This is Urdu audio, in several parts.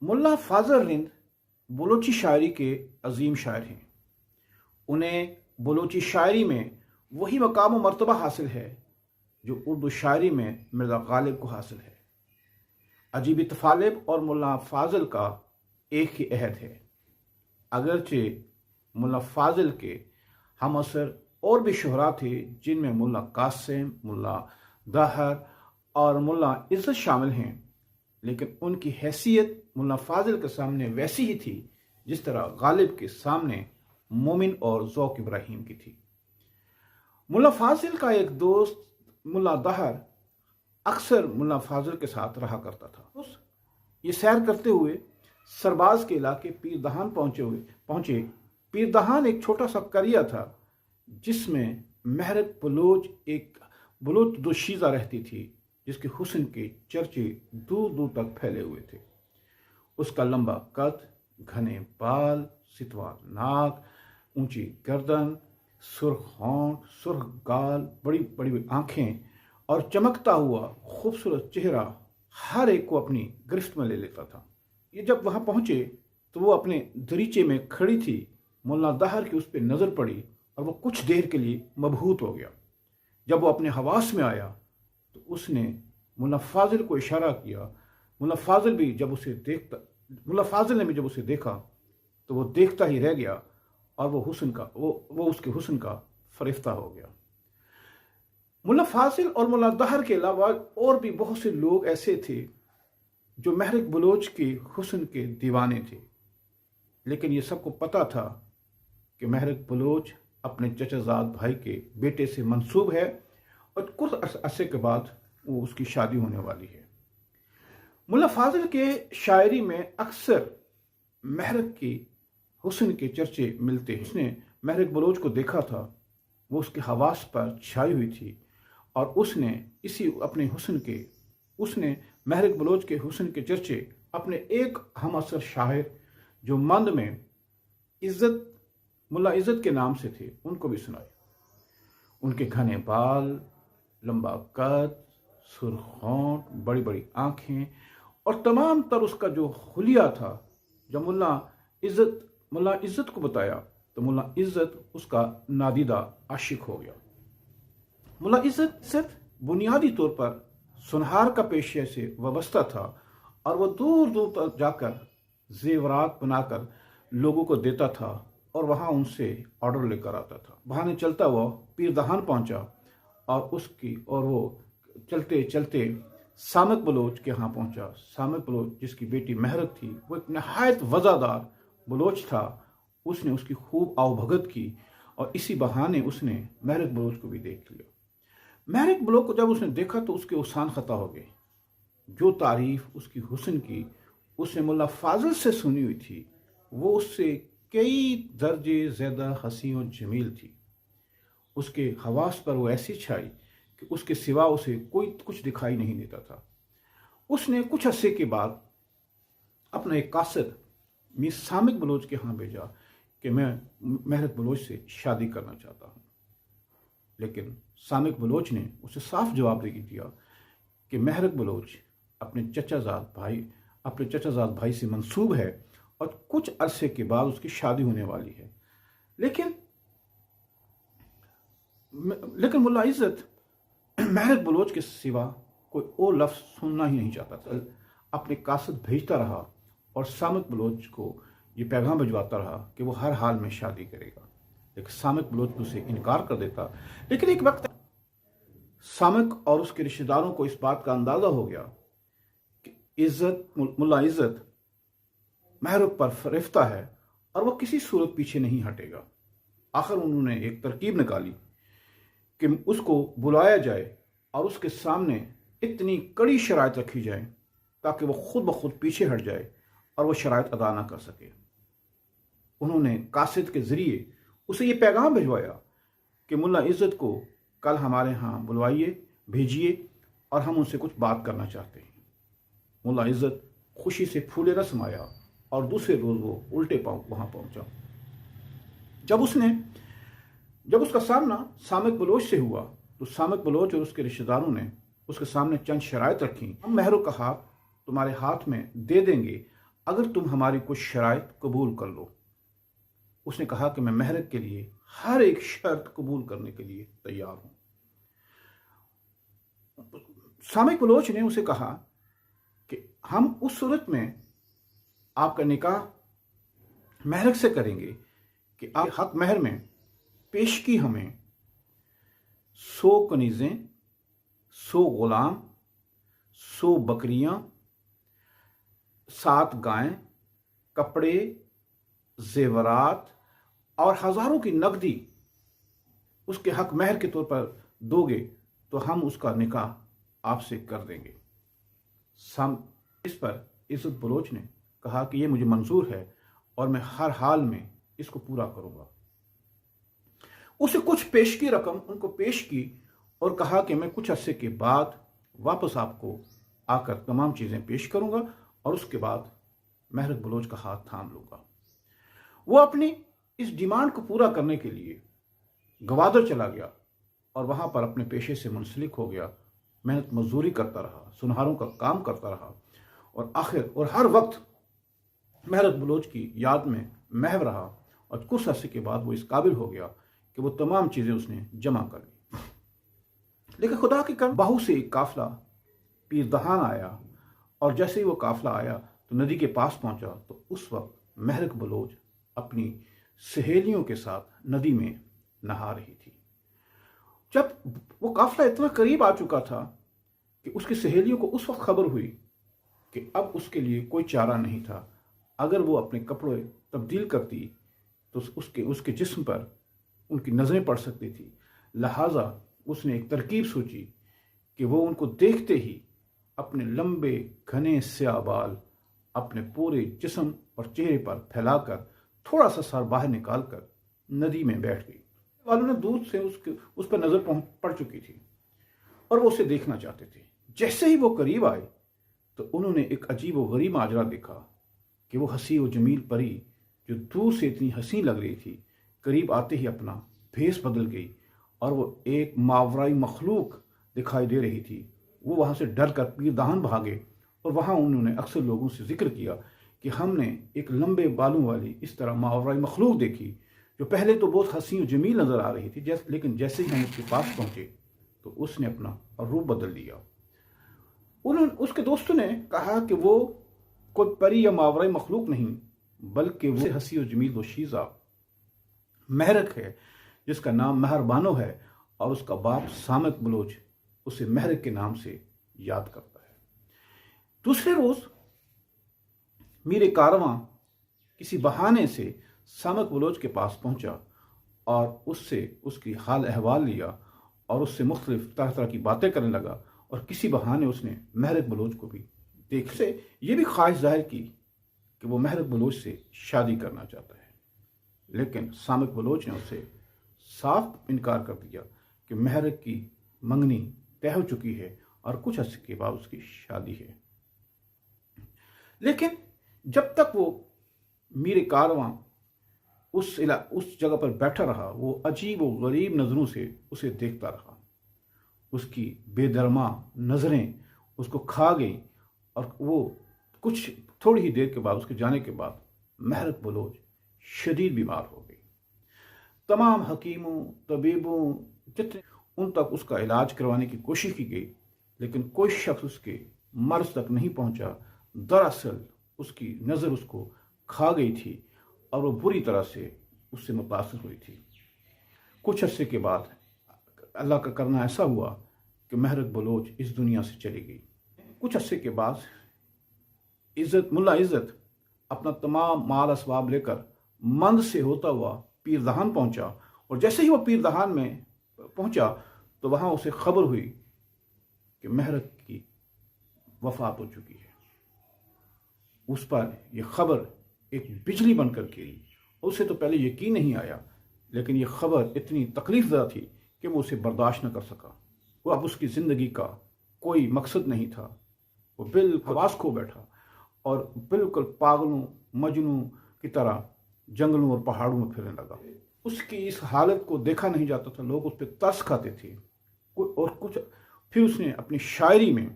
ملا فاضل رند بلوچی شاعری کے عظیم شاعر ہیں۔ انہیں بلوچی شاعری میں وہی مقام و مرتبہ حاصل ہے جو اردو شاعری میں مرزا غالب کو حاصل ہے۔ عجیب طالب اور ملا فاضل کا ایک ہی عہد ہے، اگرچہ ملا فاضل کے ہم عصر اور بھی شہرا تھے جن میں ملا قاسم، ملا دہر اور ملا عزت شامل ہیں، لیکن ان کی حیثیت ملا فاضل کے سامنے ویسی ہی تھی جس طرح غالب کے سامنے مومن اور ذوق ابراہیم کی تھی۔ ملا فاضل کا ایک دوست ملا دہر اکثر ملا فاضل کے ساتھ رہا کرتا تھا۔ یہ سیر کرتے ہوئے سرباز کے علاقے پیر دہان پہنچے۔ پیر دہان ایک چھوٹا سا قریہ تھا جس میں مہرک بلوچ ایک بلوچ دوشیزہ رہتی تھی جس کے حسن کے چرچے دور دور تک پھیلے ہوئے تھے۔ اس کا لمبا قد، گھنے بال، ستوار ناک، اونچی گردن، سرخ ہونٹ، سرخ گال، بڑی بڑی آنکھیں اور چمکتا ہوا خوبصورت چہرہ ہر ایک کو اپنی گرفت میں لے لیتا تھا۔ یہ جب وہاں پہنچے تو وہ اپنے دریچے میں کھڑی تھی، ملا دہر کی اس پہ نظر پڑی اور وہ کچھ دیر کے لیے مبہوت ہو گیا۔ جب وہ اپنے حواس میں آیا تو اس نے ملا فاضل کو اشارہ کیا۔ ملا فاضل نے بھی جب اسے دیکھا تو وہ دیکھتا ہی رہ گیا اور وہ اس کے حسن کا فریفتہ ہو گیا۔ ملا فاضل اور ملا دہر کے علاوہ اور بھی بہت سے لوگ ایسے تھے جو مہرک بلوچ کے حسن کے دیوانے تھے، لیکن یہ سب کو پتا تھا کہ مہرک بلوچ اپنے چچا زاد بھائی کے بیٹے سے منسوب ہے اور کچھ عرصے کے بعد وہ اس کی شادی ہونے والی ہے۔ ملا فاضل کے شاعری میں اکثر مہرک کی حسن کے چرچے ملتے ہیں۔ اس نے مہرک بلوچ کو دیکھا تھا، وہ اس کے حواس پر چھائی ہوئی تھی اور اس نے مہرک بلوچ کے حسن کے چرچے اپنے ایک ہم عصر شاعر جو مند میں ملا عزت کے نام سے تھے ان کو بھی سنائے۔ ان کے گھنے بال، لمبا قد، سرخ ہونٹ، بڑی بڑی آنکھیں اور تمام تر اس کا جو حلیہ تھا، جب ملا عزت کو بتایا تو ملا عزت اس کا نادیدہ عاشق ہو گیا۔ ملا عزت بنیادی طور پر سنہار کا پیشے سے وابستہ تھا اور وہ دور دور تک جا کر زیورات بنا کر لوگوں کو دیتا تھا اور وہاں ان سے آرڈر لے کر آتا تھا۔ بہانے چلتا وہ پیر دہان پہنچا اور وہ چلتے چلتے سامک بلوچ کے ہاں پہنچا۔ سامک بلوچ جس کی بیٹی مہرک تھی، وہ ایک نہایت وزادار بلوچ تھا۔ اس نے اس کی خوب آؤ بھگت کی اور اسی بہانے اس نے مہرک بلوچ کو بھی دیکھ لیا۔ مہرک بلوچ کو جب اس نے دیکھا تو اس کے احسان خطا ہو گئے۔ جو تعریف اس کی حسن کی اس نے ملا فاضل سے سنی ہوئی تھی، وہ اس سے کئی درجے زیادہ حسین و جمیل تھی۔ اس کے حواس پر وہ ایسی چھائی کہ اس کے سوا اسے کوئی کچھ دکھائی نہیں دیتا تھا۔ اس نے کچھ عرصے کے بعد اپنا ایک قاصد میر سامک بلوچ کے ہاں بھیجا کہ میں مہرک بلوچ سے شادی کرنا چاہتا ہوں، لیکن سامک بلوچ نے اسے صاف جواب دے دیا کہ مہرک بلوچ اپنے چچا زاد بھائی سے منسوب ہے اور کچھ عرصے کے بعد اس کی شادی ہونے والی ہے۔ لیکن ملا عزت مہرک بلوچ کے سوا کوئی اور لفظ سننا ہی نہیں چاہتا تھا۔ اپنے قاصد بھیجتا رہا اور سامک بلوچ کو یہ پیغام بھجواتا رہا کہ وہ ہر حال میں شادی کرے گا، لیکن سامک بلوچ اسے انکار کر دیتا۔ لیکن ایک وقت سامک اور اس کے رشتہ داروں کو اس بات کا اندازہ ہو گیا کہ ملا عزت مہرک پر فریفتہ ہے اور وہ کسی صورت پیچھے نہیں ہٹے گا۔ آخر انہوں نے ایک ترکیب نکالی کہ اس کو بلایا جائے اور اس کے سامنے اتنی کڑی شرائط رکھی جائیں تاکہ وہ خود بخود پیچھے ہٹ جائے اور وہ شرائط ادا نہ کر سکے۔ انہوں نے قاصد کے ذریعے اسے یہ پیغام بھجوایا کہ ملا عزت کو کل ہمارے ہاں بھیجیے اور ہم ان سے کچھ بات کرنا چاہتے ہیں۔ ملا عزت خوشی سے پھولے نہ سمایا اور دوسرے روز وہ الٹے پاؤں وہاں پہنچا۔ جب اس کا سامنا سامک بلوچ سے ہوا تو سامک بلوچ اور اس کے رشتہ داروں نے اس کے سامنے چند شرائط رکھیں۔ ہم مہروں کا ہاتھ تمہارے ہاتھ میں دے دیں گے اگر تم ہماری کچھ شرائط قبول کر لو۔ اس نے کہا کہ میں مہرک کے لیے ہر ایک شرط قبول کرنے کے لیے تیار ہوں۔ سامک بلوچ نے اسے کہا کہ ہم اس صورت میں آپ کا نکاح مہرک سے کریں گے کہ آپ حق مہر میں پیش کی ہمیں 100 کنیزیں، 100 غلام، 100 بکریاں، 7 گائیں، کپڑے، زیورات اور ہزاروں کی نقدی اس کے حق مہر کے طور پر دو گے تو ہم اس کا نکاح آپ سے کر دیں گے۔ اس پر عزت بلوچ نے کہا کہ یہ مجھے منظور ہے اور میں ہر حال میں اس کو پورا کروں گا۔ اسے کچھ پیشگی رقم ان کو پیش کی اور کہا کہ میں کچھ عرصے کے بعد واپس آپ کو آ کر تمام چیزیں پیش کروں گا اور اس کے بعد مہرک بلوچ کا ہاتھ تھام لوں گا۔ وہ اپنی اس ڈیمانڈ کو پورا کرنے کے لیے گوادر چلا گیا اور وہاں پر اپنے پیشے سے منسلک ہو گیا، محنت مزدوری کرتا رہا، سنہاروں کا کام کرتا رہا اور ہر وقت مہرک بلوچ کی یاد میں محو رہا، اور کچھ عرصے کے بعد وہ اس قابل ہو گیا کہ وہ تمام چیزیں اس نے جمع کر لی۔ لیکن خدا کی کرم باہو سے ایک قافلہ پیر دہان آیا، اور جیسے ہی وہ قافلہ آیا تو ندی کے پاس پہنچا تو اس وقت مہرک بلوچ اپنی سہیلیوں کے ساتھ ندی میں نہا رہی تھی۔ جب وہ قافلہ اتنا قریب آ چکا تھا کہ اس کی سہیلیوں کو اس وقت خبر ہوئی کہ اب اس کے لیے کوئی چارہ نہیں تھا۔ اگر وہ اپنے کپڑے تبدیل کرتی تو اس کے جسم پر ان کی نظریں پڑ سکتی تھی، لہٰذا اس نے ایک ترکیب سوچی کہ وہ ان کو دیکھتے ہی اپنے لمبے گھنے سیاہ بال اپنے پورے جسم اور چہرے پر پھیلا کر تھوڑا سا سر باہر نکال کر ندی میں بیٹھ گئی۔ والوں نے دور سے اس پر نظر پڑ چکی تھی اور وہ اسے دیکھنا چاہتے تھے۔ جیسے ہی وہ قریب آئے تو انہوں نے ایک عجیب و غریب ماجرا دیکھا کہ وہ حسین و جمیل پری جو دور سے اتنی حسین لگ رہی تھی، قریب آتے ہی اپنا بھیس بدل گئی اور وہ ایک ماورائی مخلوق دکھائی دے رہی تھی۔ وہ وہاں سے ڈر کر پیر دہان بھاگے اور وہاں انہوں نے اکثر لوگوں سے ذکر کیا کہ ہم نے ایک لمبے بالوں والی اس طرح ماورائی مخلوق دیکھی جو پہلے تو بہت حسین و جمیل نظر آ رہی تھی، لیکن جیسے ہی ہم اس کے پاس پہنچے تو اس نے اپنا روپ بدل لیا۔ اس کے دوستوں نے کہا کہ وہ کوئی پری یا ماورائی مخلوق نہیں بلکہ وہ حسین و جمیل دوشیزہ مہرک ہے جس کا نام مہر بانو ہے، اور اس کا باپ سامک بلوچ اسے مہرک کے نام سے یاد کرتا ہے۔ دوسرے روز میر کارواں کسی بہانے سے سامک بلوچ کے پاس پہنچا اور اس سے اس کی حال احوال لیا اور اس سے مختلف طرح طرح کی باتیں کرنے لگا، اور کسی بہانے اس نے مہرک بلوچ کو بھی دیکھ سے یہ بھی خواہش ظاہر کی کہ وہ مہرک بلوچ سے شادی کرنا چاہتا ہے، لیکن سامک بلوچ نے اسے صاف انکار کر دیا کہ مہرک کی منگنی طے ہو چکی ہے اور کچھ عرصے کے بعد اس کی شادی ہے۔ لیکن جب تک وہ میر کارواں اس جگہ پر بیٹھا رہا، وہ عجیب و غریب نظروں سے اسے دیکھتا رہا۔ اس کی بے درما نظریں اس کو کھا گئیں، اور وہ کچھ تھوڑی ہی دیر کے بعد اس کے جانے کے بعد مہرک بلوچ شدید بیمار ہو گئی۔ تمام حکیموں، طبیبوں، جتنے ان تک اس کا علاج کروانے کی کوشش کی گئی، لیکن کوئی شخص اس کے مرض تک نہیں پہنچا۔ دراصل اس کی نظر اس کو کھا گئی تھی اور وہ بری طرح سے اس سے متاثر ہوئی تھی۔ کچھ عرصے کے بعد اللہ کا کرنا ایسا ہوا کہ مہرک بلوچ اس دنیا سے چلی گئی۔ کچھ عرصے کے بعد ملا عزت اپنا تمام مال اسباب لے کر مند سے ہوتا ہوا پیر دہان پہنچا، اور جیسے ہی وہ پیر دہان میں پہنچا تو وہاں اسے خبر ہوئی کہ مہرک کی وفات ہو چکی ہے۔ اس پر یہ خبر ایک بجلی بن کر گری، اسے تو پہلے یقین نہیں آیا، لیکن یہ خبر اتنی تکلیف دہ تھی کہ وہ اسے برداشت نہ کر سکا۔ وہ اب اس کی زندگی کا کوئی مقصد نہیں تھا، وہ بالکل حواس کھو بیٹھا اور بالکل پاگلوں مجنوں کی طرح جنگلوں اور پہاڑوں میں پھرنے لگا۔ اس کی اس حالت کو دیکھا نہیں جاتا تھا، لوگ اس پہ ترس کھاتے تھے، اور کچھ پھر اس نے اپنی شاعری میں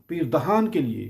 پیر دہان کے لیے